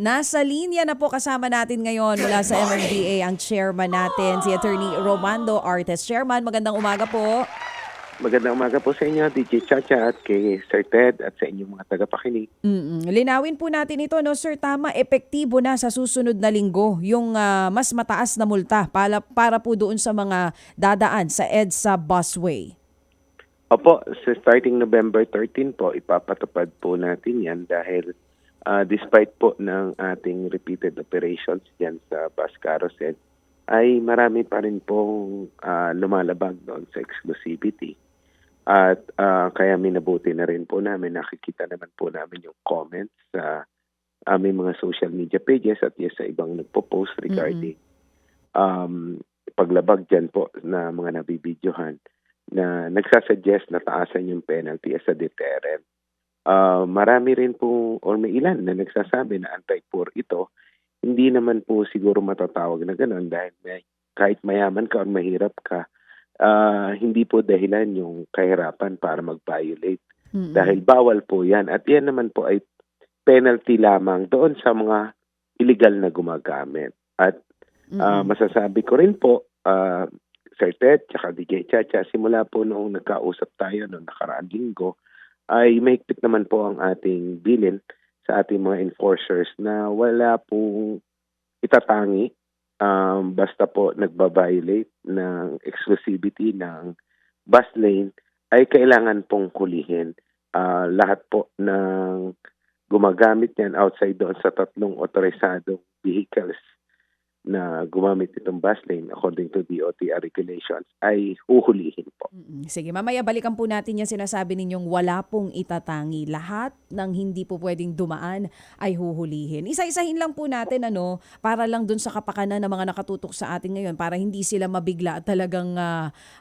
Nasa linya na po kasama natin ngayon mula sa MMDA ang chairman natin, si Attorney Romando Artes. Chairman, magandang umaga po. Magandang umaga po sa inyo, DJ Chacha at kay Sir Ted at sa inyong mga tagapakinig. Linawin po natin ito, no, sir, tama, epektibo na sa susunod na linggo yung mas mataas na multa para po doon sa mga dadaan sa EDSA busway. Opo, starting November 13 po, ipapatupad po natin yan dahil despite po ng ating repeated operations dyan sa bus carousel, ay marami pa rin pong lumalabag doon sa exclusivity. At kaya minabuti na rin po namin, nakikita naman po namin yung comments sa aming mga social media pages at yes, sa ibang nagpo-post regarding paglabag dyan po na mga nabibidyohan na nagsasuggest na taasan yung penalty as a deterrent. Marami rin po, or may ilan na nagsasabi na anti-poor ito, hindi naman po siguro matatawag na gano'n dahil kahit mayaman ka o mahirap ka, hindi po dahilan yung kahirapan para mag-violate. Dahil bawal po yan. At yan naman po ay penalty lamang doon sa mga illegal na gumagamit. At masasabi ko rin po, Sir Ted, tsaka DJ Chacha, simula po noong nagkausap tayo noong nakaraang linggo, ay mahigpit naman po ang ating bilin sa ating mga enforcers na wala pong itatangi basta po nagbabiolate ng exclusivity ng bus lane ay kailangan pong kulihin. Lahat po ng gumagamit niyan outside doon sa 3 otorisadong vehicles na gumamit itong bus lane according to DOTR regulations ay huhulihin po. Sige, mamaya balikan po natin yung sinasabi ninyong wala pong itatangi. Lahat ng hindi po pwedeng dumaan ay huhulihin. Isa-isahin lang po natin para lang dun sa kapakanan ng mga nakatutok sa atin ngayon para hindi sila mabigla at talagang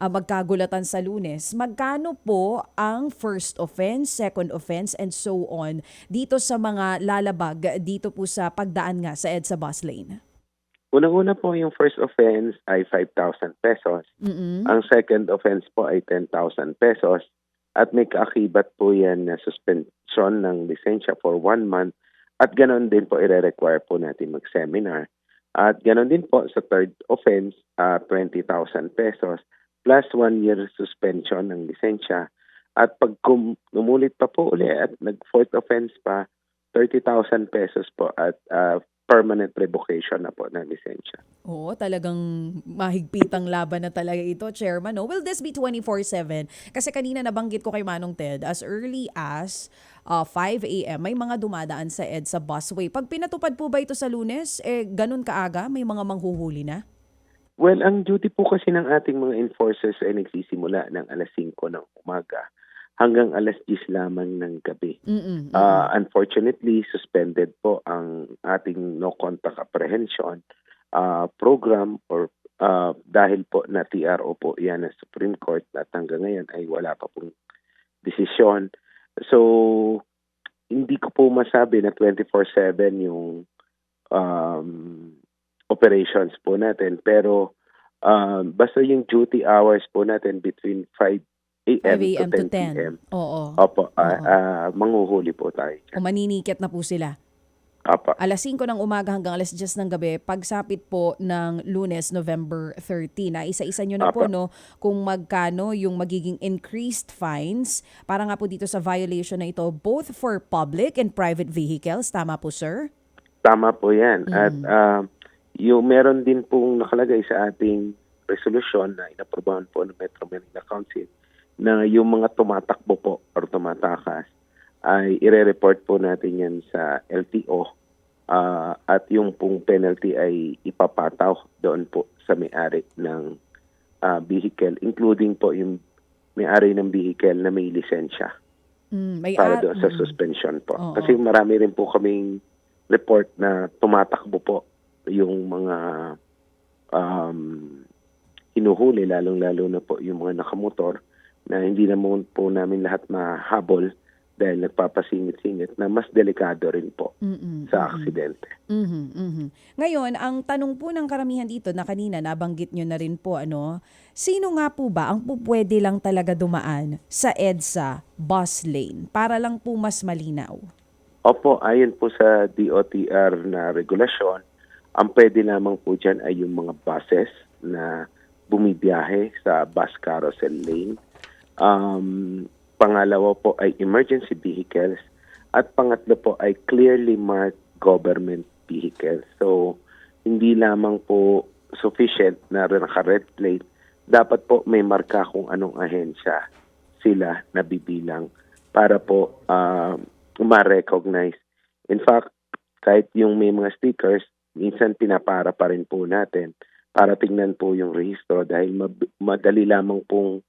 magkagulatan sa Lunes. Magkano po ang first offense, second offense, and so on dito sa mga lalabag dito po sa pagdaan nga sa EDSA bus lane? Unang-una po yung first offense ay 5,000 pesos. Ang second offense po ay 10,000 pesos. At may kaakibat po yan na suspension ng lisensya for 1 month. At ganoon din po i-require po natin mag-seminar. At ganoon din po sa third offense, 20,000 pesos plus 1 year suspension ng lisensya. At pag numulit pa po uli at nag-fourth offense pa, 30,000 pesos po at permanent revocation na po ng lisensya. Oo, talagang mahigpitang laban na talaga ito, Chairman. No? Will this be 24/7? Kasi kanina nabanggit ko kay Manong Ted, as early as 5 a.m., may mga dumadaan sa EDSA busway. Pag pinatupad po ba ito sa Lunes, ganun kaaga? May mga manghuhuli na? Well, ang duty po kasi ng ating mga enforcers ay nagsisimula ng alas 5 ng umaga hanggang alas 10 lamang ng gabi. Unfortunately, suspended po ang ating no contact apprehension program or dahil po na TRO po yan ng Supreme Court at hanggang ngayon ay wala pa pong desisyon. So, hindi ko po masabi na 24/7 yung operations po natin pero basta yung duty hours po natin between 5 a.m. to 10 p.m. Oo. Opo, manghuhuli po tayo. O maniniket na po sila. Opo. Alas 5 ng umaga hanggang alas 10 ng gabi, pagsapit po ng Lunes, November 13. Isa-isa nyo na po kung magkano yung magiging increased fines para nga po dito sa violation na ito, both for public and private vehicles. Tama po, sir? Tama po yan. At yung meron din pong nakalagay sa ating resolution na inaprobahan po ng Metro Manila Council na yung mga tumatakbo po or tumatakas ay ire-report po natin yan sa LTO at yung pong penalty ay ipapataw doon po sa may-ari ng vehicle, including po yung may-ari ng vehicle na may lisensya para doon sa suspension po. Kasi marami rin po kaming report na tumatakbo po yung mga hinuhuli, lalong-lalo na po yung mga nakamotor na hindi naman po namin lahat mahabol dahil nagpapasingit-singit na mas delikado rin po sa aksidente. Ngayon, ang tanong po ng karamihan dito na kanina nabanggit nyo na rin po, sino nga po ba ang pupwede lang talaga dumaan sa EDSA bus lane para lang po mas malinaw? Opo, ayon po sa DOTR na regulasyon, ang pwede lamang po dyan ay yung mga buses na bumibiyahe sa bus carousel lane. Pangalawa po ay emergency vehicles at pangatlo po ay clearly marked government vehicles. So, hindi lamang po sufficient na naka-red plate, dapat po may marka kung anong ahensya sila nabibilang para po ma-recognize. In fact, kahit yung may mga stickers, minsan pinapara pa rin po natin para tingnan po yung rehistro dahil madali lamang pong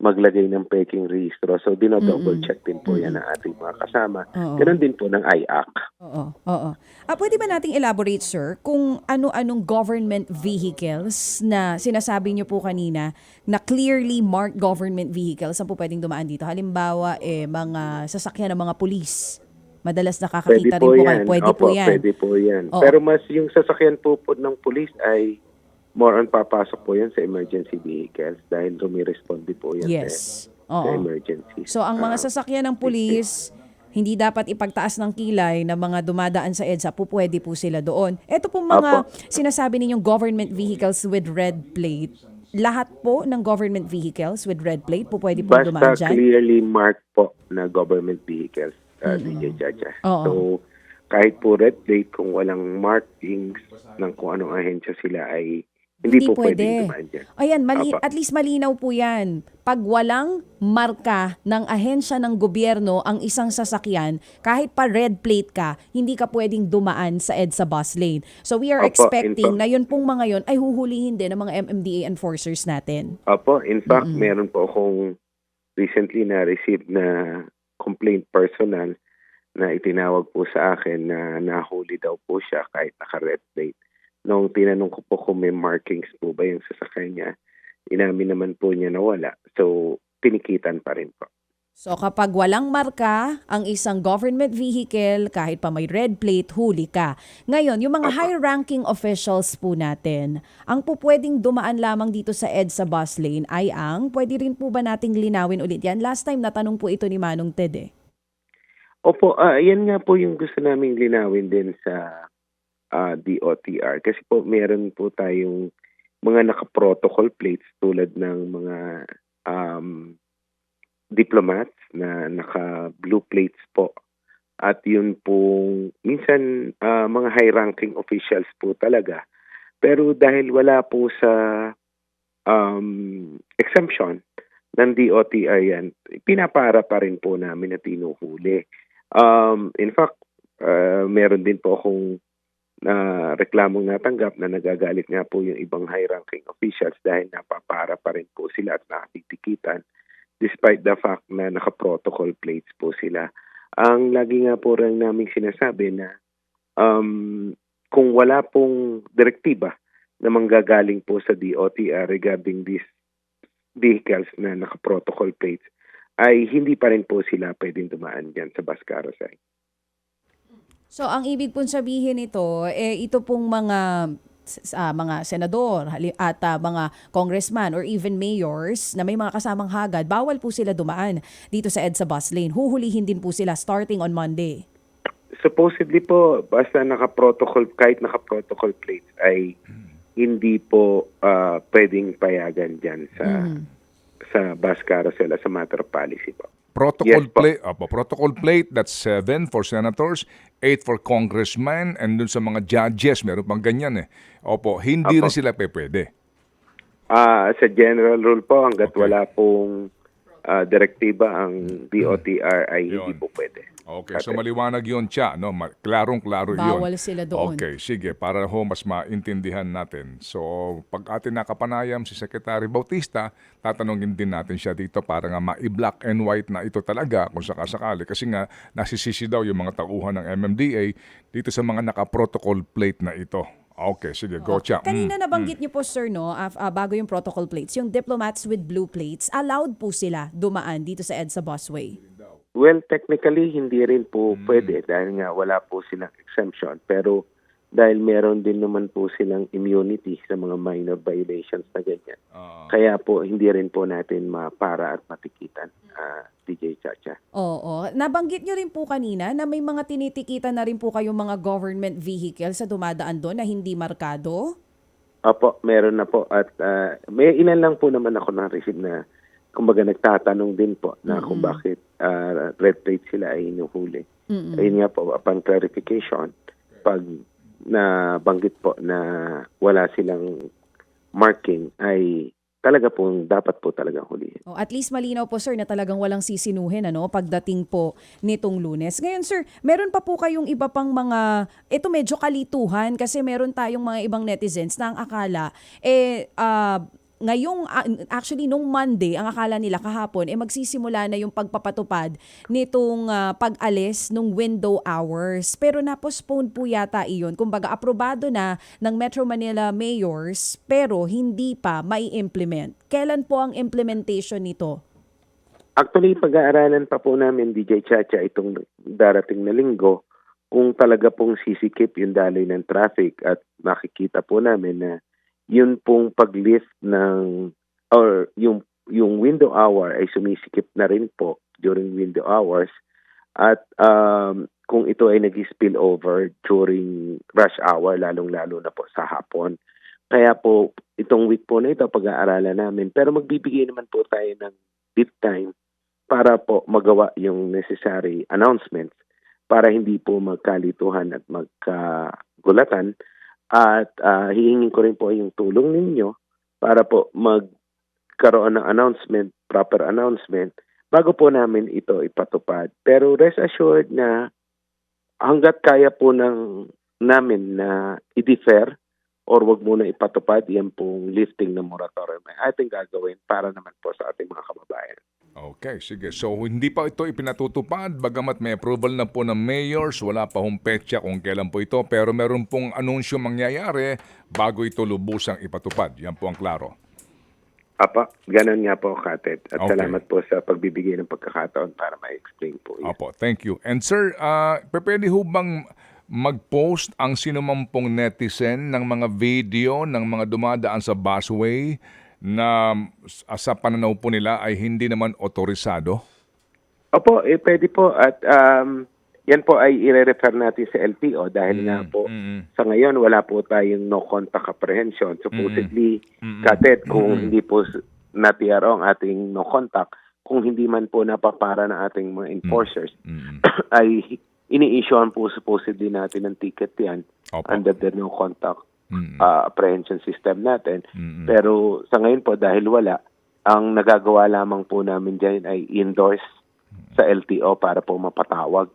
maglagay ng peking rehistro. So, dinodouble check din po yan ng ating mga kasama. Oo. Ganon din po ng IAC. Oo. Pwede ba nating elaborate, sir, kung ano-anong government vehicles na sinasabi niyo po kanina na clearly marked government vehicles ang po pwedeng dumaan dito? Halimbawa, mga sasakyan ng mga pulis. Madalas nakakakita rin po kayo. Pwede po Opo, yan. pwede po yan. Oo. Pero mas yung sasakyan po ng pulis ay more on papasok po yan sa emergency vehicles dahil rumiresponde po yan Yes. sa Oo. emergency. So ang mga sasakyan ng pulis, hindi dapat ipagtaas ng kilay na mga dumadaan sa EDSA, po pwede po sila doon. Ito pong mga Apo. sinasabi ninyong government vehicles with red plate, lahat po ng government vehicles with red plate po pwede po dumaan Basta dyan? clearly marked po na government vehicles, DJ Jaja. Oo. So, kahit po red plate, kung walang markings ng kung anong ahensya sila ay hindi po pwedeng dumaan dyan. Ayan, Apa. at least malinaw po yan. Pag walang marka ng ahensya ng gobyerno ang isang sasakyan, kahit pa red plate ka, hindi ka pwedeng dumaan sa EDSA bus lane. So we are Opo, expecting na yun pong mga yun ay huhulihin din ng mga MMDA enforcers natin. Opo, in fact, meron po akong recently na-receive na complaint personal na itinawag po sa akin na nahuli daw po siya kahit naka-red plate. Nung tinanong ko po kung may markings po ba yung sasakyan niya, inamin naman po niya na wala. So, tinikitan pa rin po. So kapag walang marka ang isang government vehicle, kahit pa may red plate, huli ka. Ngayon, yung mga high-ranking officials po natin, ang po pwedeng dumaan lamang dito sa EDSA bus lane ay pwede rin po ba nating linawin ulit yan? Last time natanong po ito ni Manong Ted eh. Opo, yan nga po yung gusto naming linawin din sa DOTR. Kasi po meron po tayong mga naka-protocol plates tulad ng mga diplomats na naka-blue plates po. At yun pong minsan mga high-ranking officials po talaga. Pero dahil wala po sa exemption ng DOTR yan, pinapara pa rin po namin na tinuhuli. In fact, meron din po akong reklamong natanggap na nagagalit nga po yung ibang high-ranking officials dahil napapara pa rin po sila at nakatitikitan despite the fact na naka-protocol plates po sila. Ang lagi nga po rin namin sinasabi na kung wala pong direktiba na manggagaling po sa DOTR regarding these vehicles na naka-protocol plates, ay hindi pa rin po sila pwedeng dumaan dyan sa bus carousel. So ang ibig pong sabihin nito, ito pong mga senador at mga congressman or even mayors na may mga kasamang hagad, bawal po sila dumaan dito sa EDSA bus lane. Huhulihin din po sila starting on Monday. Supposedly po, basta naka-protocol, kahit naka-protocol plates ay hindi po pwedeng payagan dyan sa bus carousel as a matter of policy po. Protocol Yes, po. plate, protocol plate, that's 7 for senators, 8 for congressmen, and dun sa mga judges, meron pang ganyan eh. Opo, hindi rin sila pwede. Sa general rule po, hanggat Okay. wala pong direktiba ang DOTR ay hindi Yun. po pwede. Okay, so maliwanag yun siya, no? Klarong-klaro yun. Bawal sila doon. Okay, sige, para mas maintindihan natin. So, pag atin nakapanayam si Secretary Bautista, tatanungin din natin siya dito para nga ma-black and white na ito talaga kung sakasakali. Kasi nga, nasisisi daw yung mga tauhan ng MMDA dito sa mga naka-protocol plate na ito. Okay, sige, go Cha. Kanina nabanggit niyo po, sir, no, bago yung protocol plates, yung diplomats with blue plates, allowed po sila dumaan dito sa EDSA busway. Well, technically, hindi rin po pwede dahil nga wala po silang exemption. Pero dahil meron din naman po silang immunity sa mga minor violations na ganyan. Kaya po hindi rin po natin mapara at matikitan, DJ Chacha. Oo. Nabanggit nyo rin po kanina na may mga tinitikitan na rin po kayong mga government vehicle sa dumadaan doon na hindi markado? Opo, meron na po. At may ilan lang po naman ako na-receive na kumbaga nagtatanong din po na kung bakit red plate sila ay inuhuli. Ayun nga po, upon clarification, pag na banggit po na wala silang marking ay talaga po dapat po talagang hulihin. At least malinaw po sir na talagang walang sisinuhin pagdating po nitong Lunes. Ngayon sir, meron pa po kayong iba pang mga, ito medyo kalituhan kasi meron tayong mga ibang netizens na ang akala ngayong, actually nung Monday, ang akala nila kahapon, magsisimula na yung pagpapatupad nitong pag-alis nung window hours. Pero na-postpone po yata iyon. Kumbaga, aprobado na ng Metro Manila mayors, pero hindi pa mai-implement. Kailan po ang implementation nito? Actually, pag-aaralan pa po namin, DJ Chacha, itong darating na linggo, kung talaga pong sisikip yung daloy ng traffic at makikita po namin na yun pong pag-lift ng or yung window hour ay sumisikip na rin po during window hours at kung ito ay nag-spill over during rush hour lalong-lalo na po sa hapon. Kaya po itong week po na ito pag-aaralan namin pero magbibigay naman po tayo ng lead time para po magawa yung necessary announcements para hindi po magkalituhan at magkagulatan. At hihingin ko rin po yung tulong ninyo para po magkaroon ng announcement, proper announcement, bago po namin ito ipatupad. Pero rest assured na hanggat kaya po namin na i-defer or wag muna ipatupad, yan pong lifting ng moratorium ay ating gagawin para naman po sa ating mga kababayan. Okay, sige. So, hindi pa ito ipinatutupad, bagamat may approval na po ng mayors, wala pa hong petsa kung kailan po ito, pero meron pong anunsyo mangyayari bago ito lubusang ipatupad. Yan po ang klaro. Apa, ganun nga po, Katet. At Okay. salamat po sa pagbibigay ng pagkakataon para ma-explain po. Yan. Opo, thank you. And sir, pwede ho bang mag-post ang sinumampong netizen ng mga video ng mga dumadaan sa busway na sa pananaw po nila ay hindi naman otorisado? Opo, pwede po. At yan po ay i-refer natin sa LTO dahil nga po sa ngayon wala po tayong no contact apprehension. Supposedly, Katet, kung hindi po na-PRO ang ating no contact, kung hindi man po napapara ng ating mga enforcers, ay ini-issuean po supposedly natin ng ticket yan under the no contact apprehension system natin. Pero sa ngayon po dahil wala, ang nagagawa lamang po namin dyan ay endorse sa LTO para po mapatawag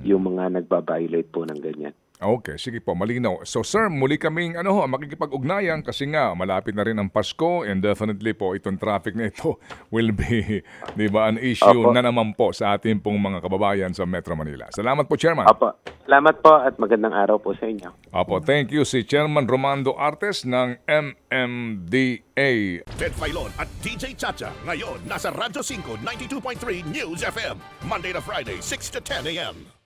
yung mga nagbabiolate po ng ganyan. Okay, sige po, malinaw. So sir, muli kaming makikipag-ugnayan kasi nga malapit na rin ang Pasko and definitely po itong traffic na ito will be, di ba, an issue Opo. na naman po sa ating pong mga kababayan sa Metro Manila. Salamat po, Chairman. Opo, salamat po at magandang araw po sa inyo. Opo, thank you si Chairman Romando Artes ng MMDA. Ted Filon at DJ Chacha. Ngayon, nasa Radyo 5, 92.3 News FM. Monday to Friday, 6 to 10 a.m.